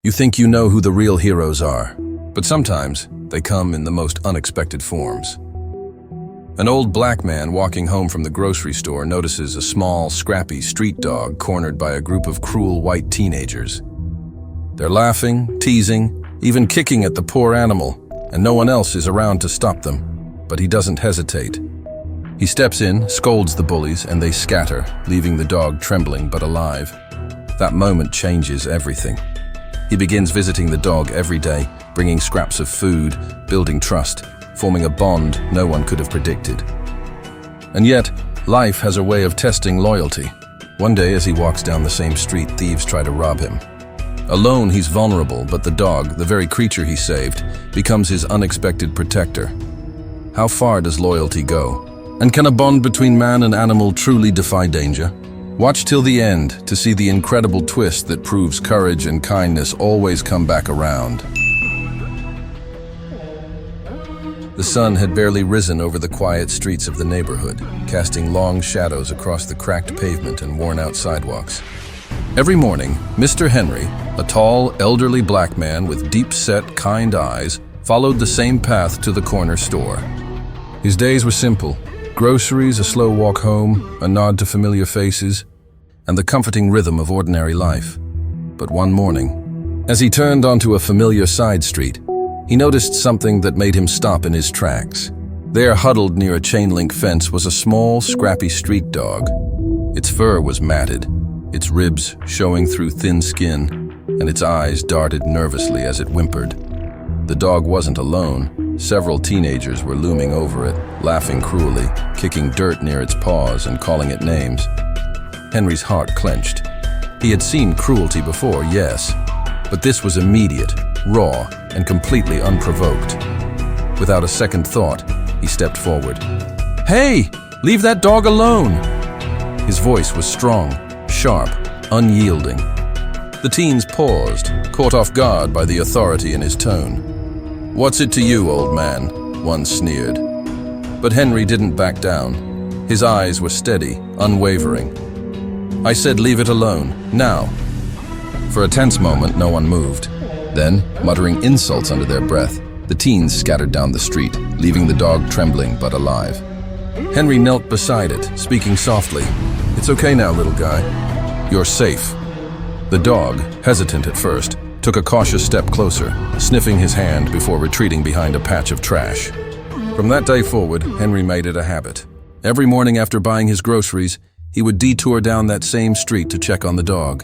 You think you know who the real heroes are, but sometimes they come in the most unexpected forms. An old black man walking home from the grocery store notices a small, scrappy street dog cornered by a group of cruel white teenagers. They're laughing, teasing, even kicking at the poor animal, and no one else is around to stop them. But he doesn't hesitate. He steps in, scolds the bullies, and they scatter, leaving the dog trembling but alive. That moment changes everything. He begins visiting the dog every day, bringing scraps of food, building trust, forming a bond no one could have predicted. And yet, life has a way of testing loyalty. One day, as he walks down the same street, thieves try to rob him. Alone, he's vulnerable, but the dog, the very creature he saved, becomes his unexpected protector. How far does loyalty go? And can a bond between man and animal truly defy danger? Watch till the end to see the incredible twist that proves courage and kindness always come back around. The sun had barely risen over the quiet streets of the neighborhood, casting long shadows across the cracked pavement and worn-out sidewalks. Every morning, Mr. Henry, a tall, elderly black man with deep-set, kind eyes, followed the same path to the corner store. His days were simple: groceries, a slow walk home, a nod to familiar faces, and the comforting rhythm of ordinary life. But one morning, as he turned onto a familiar side street, he noticed something that made him stop in his tracks. There, huddled near a chain-link fence, was a small, scrappy street dog. Its fur was matted, its ribs showing through thin skin, and its eyes darted nervously as it whimpered. The dog wasn't alone. Several teenagers were looming over it, laughing cruelly, kicking dirt near its paws and calling it names. Henry's heart clenched. He had seen cruelty before, yes, but this was immediate, raw, and completely unprovoked. Without a second thought, he stepped forward. "Hey, leave that dog alone!" His voice was strong, sharp, unyielding. The teens paused, caught off guard by the authority in his tone. "What's it to you, old man?" one sneered. But Henry didn't back down. His eyes were steady, unwavering. "I said leave it alone, now." For a tense moment, no one moved. Then, muttering insults under their breath, the teens scattered down the street, leaving the dog trembling but alive. Henry knelt beside it, speaking softly. "It's okay now, little guy. You're safe." The dog, hesitant at first, took a cautious step closer, sniffing his hand before retreating behind a patch of trash. From that day forward, Henry made it a habit. Every morning after buying his groceries, he would detour down that same street to check on the dog.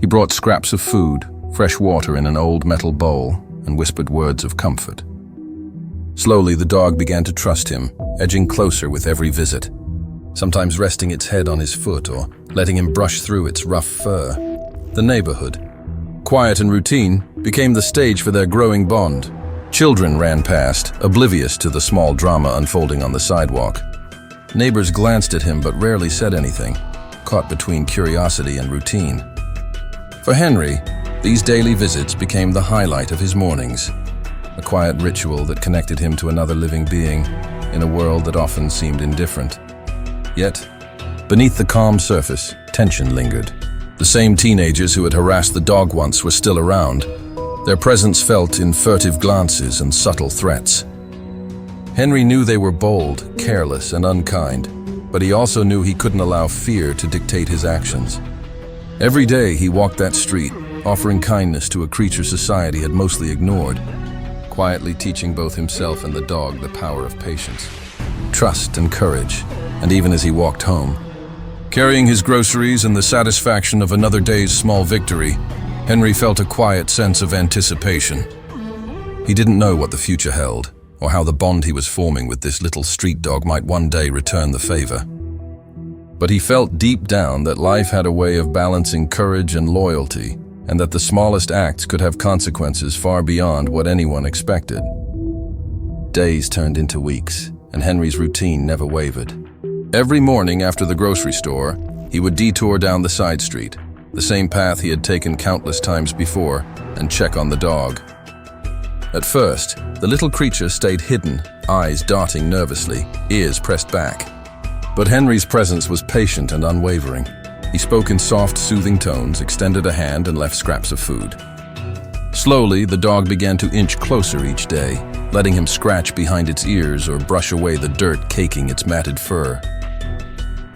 He brought scraps of food, fresh water in an old metal bowl, and whispered words of comfort. Slowly, the dog began to trust him, edging closer with every visit, sometimes resting its head on his foot or letting him brush through its rough fur. The neighborhood, quiet and routine, became the stage for their growing bond. Children ran past, oblivious to the small drama unfolding on the sidewalk. Neighbors glanced at him but rarely said anything, caught between curiosity and routine. For Henry, these daily visits became the highlight of his mornings, a quiet ritual that connected him to another living being in a world that often seemed indifferent. Yet, beneath the calm surface, tension lingered. The same teenagers who had harassed the dog once were still around, their presence felt in furtive glances and subtle threats. Henry knew they were bold, careless, and unkind, but he also knew he couldn't allow fear to dictate his actions. Every day he walked that street, offering kindness to a creature society had mostly ignored, quietly teaching both himself and the dog the power of patience, trust, and courage. And even as he walked home, carrying his groceries and the satisfaction of another day's small victory, Henry felt a quiet sense of anticipation. He didn't know what the future held, or how the bond he was forming with this little street dog might one day return the favor. But he felt deep down that life had a way of balancing courage and loyalty, and that the smallest acts could have consequences far beyond what anyone expected. Days turned into weeks, and Henry's routine never wavered. Every morning after the grocery store, he would detour down the side street, the same path he had taken countless times before, and check on the dog. At first, the little creature stayed hidden, eyes darting nervously, ears pressed back. But Henry's presence was patient and unwavering. He spoke in soft, soothing tones, extended a hand, and left scraps of food. Slowly, the dog began to inch closer each day, letting him scratch behind its ears or brush away the dirt caking its matted fur.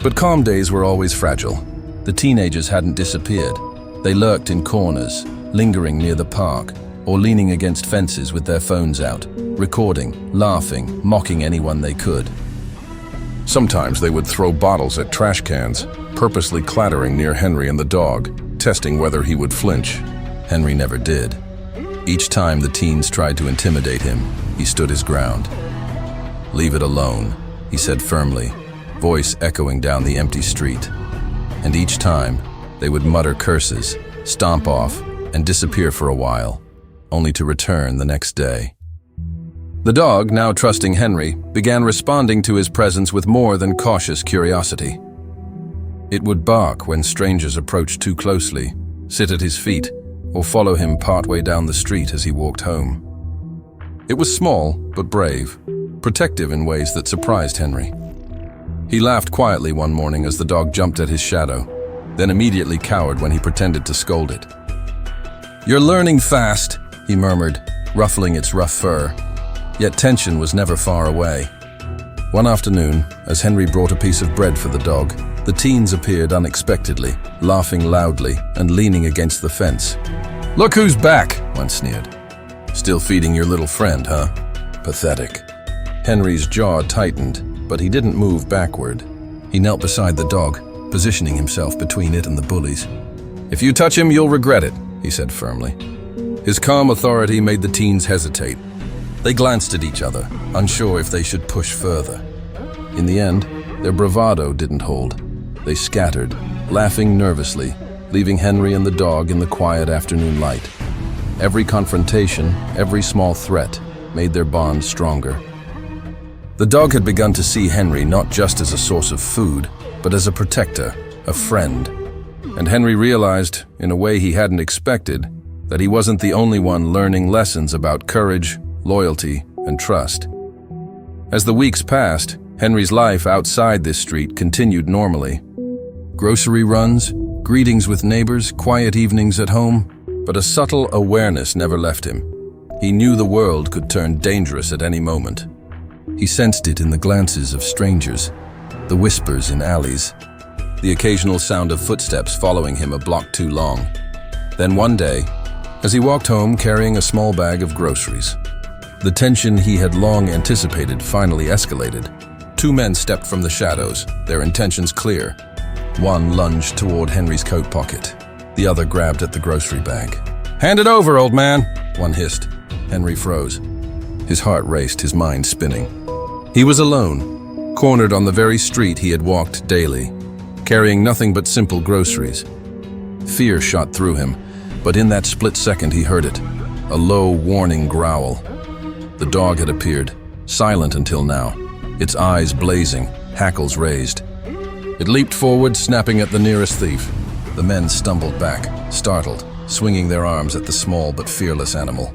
But calm days were always fragile. The teenagers hadn't disappeared. They lurked in corners, lingering near the park, or leaning against fences with their phones out, recording, laughing, mocking anyone they could. Sometimes they would throw bottles at trash cans, purposely clattering near Henry and the dog, testing whether he would flinch. Henry never did. Each time the teens tried to intimidate him, he stood his ground. "Leave it alone," he said firmly, voice echoing down the empty street. And each time, they would mutter curses, stomp off, and disappear for a while, only to return the next day. The dog, now trusting Henry, began responding to his presence with more than cautious curiosity. It would bark when strangers approached too closely, sit at his feet, or follow him partway down the street as he walked home. It was small, but brave, protective in ways that surprised Henry. He laughed quietly one morning as the dog jumped at his shadow, then immediately cowered when he pretended to scold it. "You're learning fast," he murmured, ruffling its rough fur. Yet tension was never far away. One afternoon, as Henry brought a piece of bread for the dog, the teens appeared unexpectedly, laughing loudly and leaning against the fence. "Look who's back," one sneered. "Still feeding your little friend, huh? Pathetic." Henry's jaw tightened, but he didn't move backward. He knelt beside the dog, positioning himself between it and the bullies. "If you touch him, you'll regret it," he said firmly. His calm authority made the teens hesitate. They glanced at each other, unsure if they should push further. In the end, their bravado didn't hold. They scattered, laughing nervously, leaving Henry and the dog in the quiet afternoon light. Every confrontation, every small threat, made their bond stronger. The dog had begun to see Henry not just as a source of food, but as a protector, a friend. And Henry realized, in a way he hadn't expected, that he wasn't the only one learning lessons about courage, loyalty, and trust. As the weeks passed, Henry's life outside this street continued normally. Grocery runs, greetings with neighbors, quiet evenings at home, but a subtle awareness never left him. He knew the world could turn dangerous at any moment. He sensed it in the glances of strangers, the whispers in alleys, the occasional sound of footsteps following him a block too long. Then one day, as he walked home carrying a small bag of groceries, the tension he had long anticipated finally escalated. Two men stepped from the shadows, their intentions clear. One lunged toward Henry's coat pocket. The other grabbed at the grocery bag. "Hand it over, old man," one hissed. Henry froze. His heart raced, his mind spinning. He was alone, cornered on the very street he had walked daily, carrying nothing but simple groceries. Fear shot through him, but in that split second he heard it, a low, warning growl. The dog had appeared, silent until now, its eyes blazing, hackles raised. It leaped forward, snapping at the nearest thief. The men stumbled back, startled, swinging their arms at the small but fearless animal.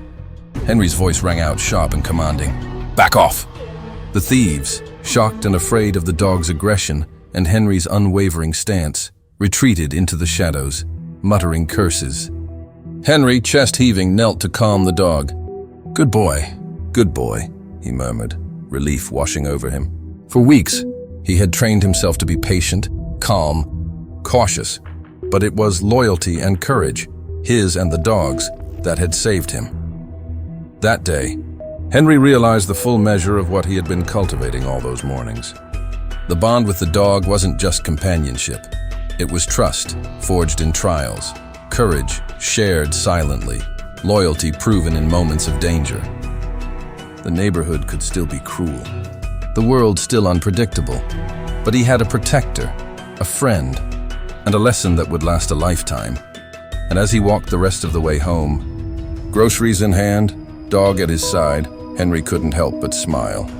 Henry's voice rang out sharp and commanding. "Back off!" The thieves, shocked and afraid of the dog's aggression and Henry's unwavering stance, retreated into the shadows, muttering curses. Henry, chest heaving, knelt to calm the dog. Good boy," he murmured, relief washing over him. For weeks, he had trained himself to be patient, calm, cautious, but it was loyalty and courage, his and the dog's, that had saved him. That day, Henry realized the full measure of what he had been cultivating all those mornings. The bond with the dog wasn't just companionship. It was trust, forged in trials, courage, shared silently, loyalty proven in moments of danger. The neighborhood could still be cruel, the world still unpredictable, but he had a protector, a friend, and a lesson that would last a lifetime. And as he walked the rest of the way home, groceries in hand, dog at his side, Henry couldn't help but smile.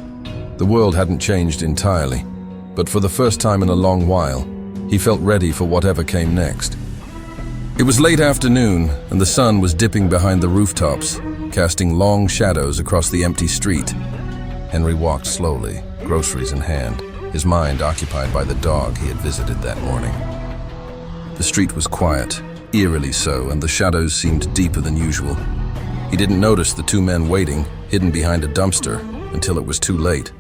The world hadn't changed entirely, but for the first time in a long while, he felt ready for whatever came next. It was late afternoon, and the sun was dipping behind the rooftops, casting long shadows across the empty street. Henry walked slowly, groceries in hand, his mind occupied by the dog he had visited that morning. The street was quiet, eerily so, and the shadows seemed deeper than usual. He didn't notice the two men waiting, hidden behind a dumpster, until it was too late.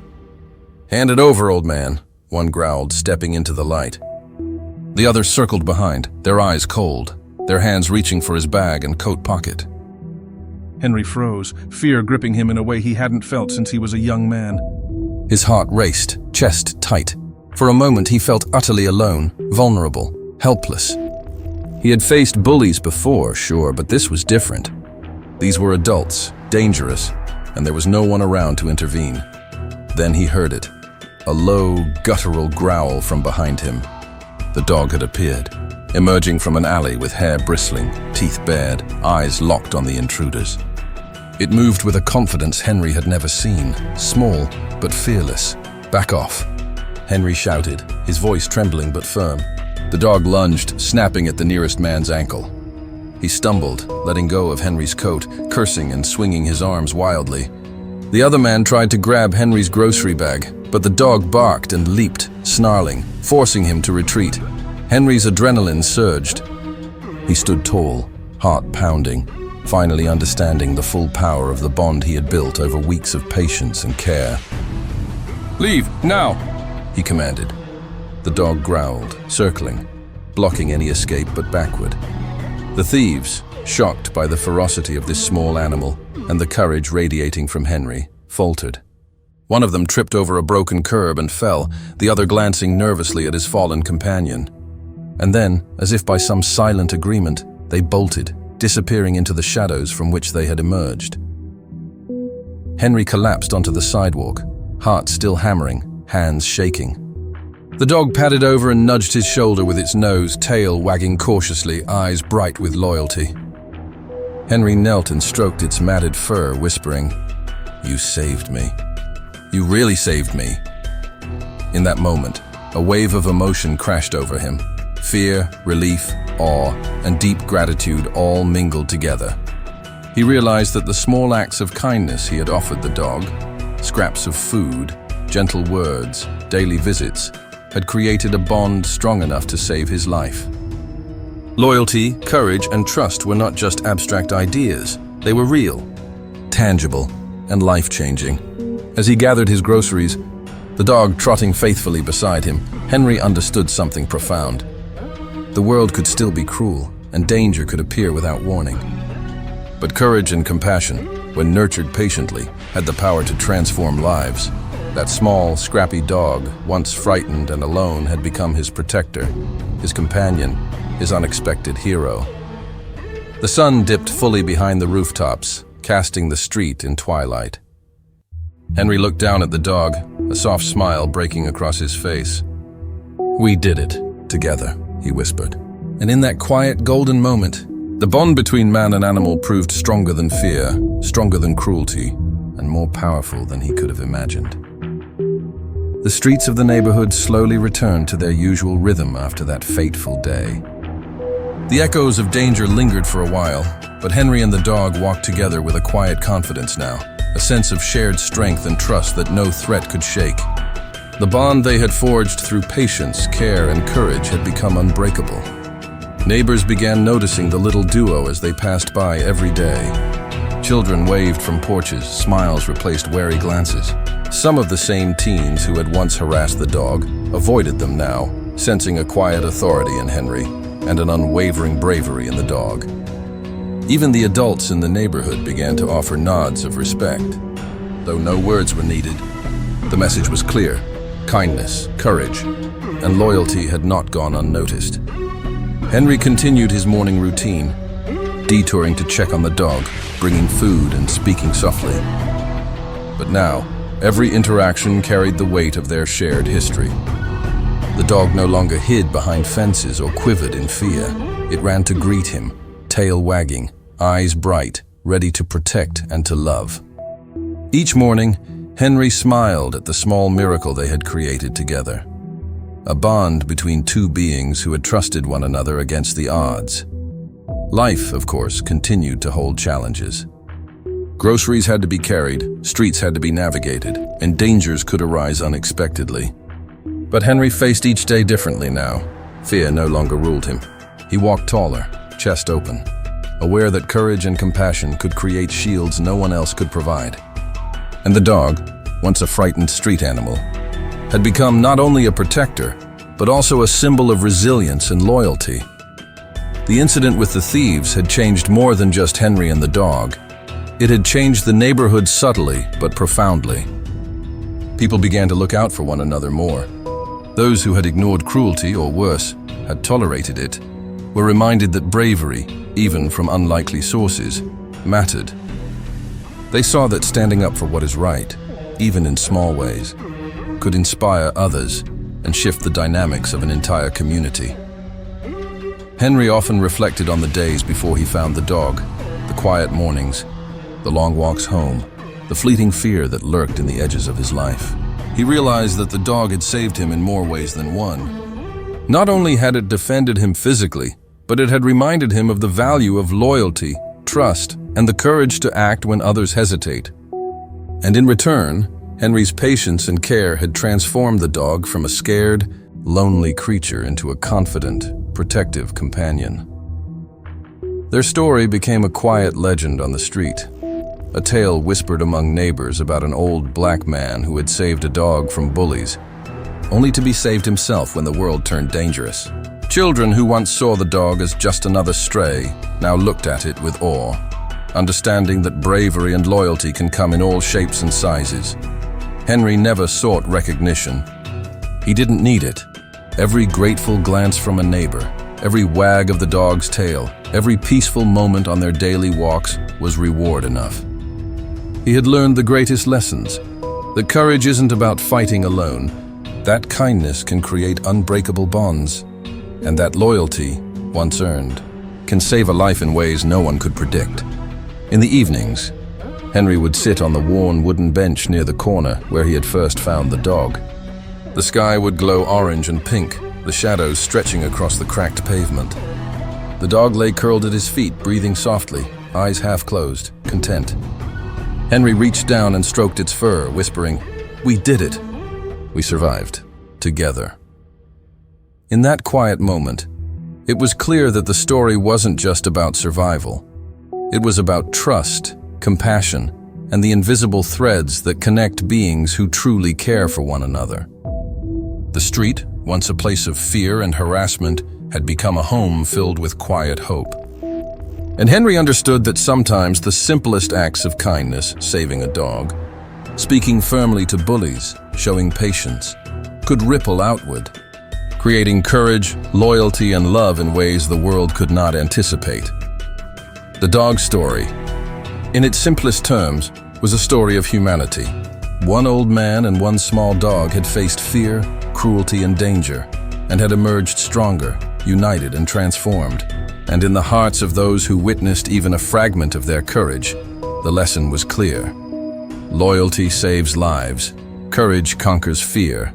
"Hand it over, old man," one growled, stepping into the light. The others circled behind, their eyes cold, their hands reaching for his bag and coat pocket. Henry froze, fear gripping him in a way he hadn't felt since he was a young man. His heart raced, chest tight. For a moment he felt utterly alone, vulnerable, helpless. He had faced bullies before, sure, but this was different. These were adults, dangerous, and there was no one around to intervene. Then he heard it, a low, guttural growl from behind him. The dog had appeared, emerging from an alley with hair bristling, teeth bared, eyes locked on the intruders. It moved with a confidence Henry had never seen, small but fearless. "Back off," Henry shouted, his voice trembling but firm. The dog lunged, snapping at the nearest man's ankle. He stumbled, letting go of Henry's coat, cursing and swinging his arms wildly. The other man tried to grab Henry's grocery bag, but the dog barked and leaped, snarling, forcing him to retreat. Henry's adrenaline surged. He stood tall, heart pounding, finally understanding the full power of the bond he had built over weeks of patience and care. "Leave, now!" he commanded. The dog growled, circling, blocking any escape but backward. The thieves, shocked by the ferocity of this small animal and the courage radiating from Henry, faltered. One of them tripped over a broken curb and fell, the other glancing nervously at his fallen companion. And then, as if by some silent agreement, they bolted, disappearing into the shadows from which they had emerged. Henry collapsed onto the sidewalk, heart still hammering, hands shaking. The dog padded over and nudged his shoulder with its nose, tail wagging cautiously, eyes bright with loyalty. Henry knelt and stroked its matted fur, whispering, "You saved me. You really saved me." In that moment, a wave of emotion crashed over him. Fear, relief, awe, and deep gratitude all mingled together. He realized that the small acts of kindness he had offered the dog, scraps of food, gentle words, daily visits, had created a bond strong enough to save his life. Loyalty, courage, and trust were not just abstract ideas. They were real, tangible, and life-changing. As he gathered his groceries, the dog trotting faithfully beside him, Henry understood something profound. The world could still be cruel, and danger could appear without warning. But courage and compassion, when nurtured patiently, had the power to transform lives. That small, scrappy dog, once frightened and alone, had become his protector, his companion, his unexpected hero. The sun dipped fully behind the rooftops, casting the street in twilight. Henry looked down at the dog, a soft smile breaking across his face. "We did it, together," he whispered. And in that quiet, golden moment, the bond between man and animal proved stronger than fear, stronger than cruelty, and more powerful than he could have imagined. The streets of the neighborhood slowly returned to their usual rhythm after that fateful day. The echoes of danger lingered for a while, but Henry and the dog walked together with a quiet confidence now, a sense of shared strength and trust that no threat could shake. The bond they had forged through patience, care, and courage had become unbreakable. Neighbors began noticing the little duo as they passed by every day. Children waved from porches, smiles replaced wary glances. Some of the same teens who had once harassed the dog avoided them now, sensing a quiet authority in Henry and an unwavering bravery in the dog. Even the adults in the neighborhood began to offer nods of respect. Though no words were needed, the message was clear. Kindness, courage, and loyalty had not gone unnoticed. Henry continued his morning routine, detouring to check on the dog, bringing food and speaking softly. But now, every interaction carried the weight of their shared history. The dog no longer hid behind fences or quivered in fear. It ran to greet him, tail wagging, eyes bright, ready to protect and to love. Each morning, Henry smiled at the small miracle they had created together. A bond between two beings who had trusted one another against the odds. Life, of course, continued to hold challenges. Groceries had to be carried, streets had to be navigated, and dangers could arise unexpectedly. But Henry faced each day differently now. Fear no longer ruled him. He walked taller, chest open, aware that courage and compassion could create shields no one else could provide. And the dog, once a frightened street animal, had become not only a protector, but also a symbol of resilience and loyalty. The incident with the thieves had changed more than just Henry and the dog. It had changed the neighborhood subtly but profoundly. People began to look out for one another more. Those who had ignored cruelty, or worse, had tolerated it, were reminded that bravery, even from unlikely sources, mattered. They saw that standing up for what is right, even in small ways, could inspire others and shift the dynamics of an entire community. Henry often reflected on the days before he found the dog, the quiet mornings, the long walks home, the fleeting fear that lurked in the edges of his life. He realized that the dog had saved him in more ways than one. Not only had it defended him physically, but it had reminded him of the value of loyalty, trust, and the courage to act when others hesitate. And in return, Henry's patience and care had transformed the dog from a scared, lonely creature into a confident, protective companion. Their story became a quiet legend on the street, a tale whispered among neighbors about an old black man who had saved a dog from bullies, only to be saved himself when the world turned dangerous. Children who once saw the dog as just another stray now looked at it with awe, understanding that bravery and loyalty can come in all shapes and sizes. Henry never sought recognition. He didn't need it. Every grateful glance from a neighbor, every wag of the dog's tail, every peaceful moment on their daily walks was reward enough. He had learned the greatest lessons, that courage isn't about fighting alone, that kindness can create unbreakable bonds, and that loyalty, once earned, can save a life in ways no one could predict. In the evenings, Henry would sit on the worn wooden bench near the corner where he had first found the dog. The sky would glow orange and pink, the shadows stretching across the cracked pavement. The dog lay curled at his feet, breathing softly, eyes half closed, content. Henry reached down and stroked its fur, whispering, "We did it. We survived. Together." In that quiet moment, it was clear that the story wasn't just about survival. It was about trust, compassion, and the invisible threads that connect beings who truly care for one another. The street, once a place of fear and harassment, had become a home filled with quiet hope. And Henry understood that sometimes the simplest acts of kindness, saving a dog, speaking firmly to bullies, showing patience, could ripple outward, creating courage, loyalty, and love in ways the world could not anticipate. The dog story, in its simplest terms, was a story of humanity. One old man and one small dog had faced fear, cruelty, and danger, and had emerged stronger, united, and transformed. And in the hearts of those who witnessed even a fragment of their courage, the lesson was clear. Loyalty saves lives, courage conquers fear,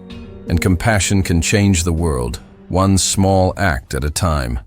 and compassion can change the world, one small act at a time.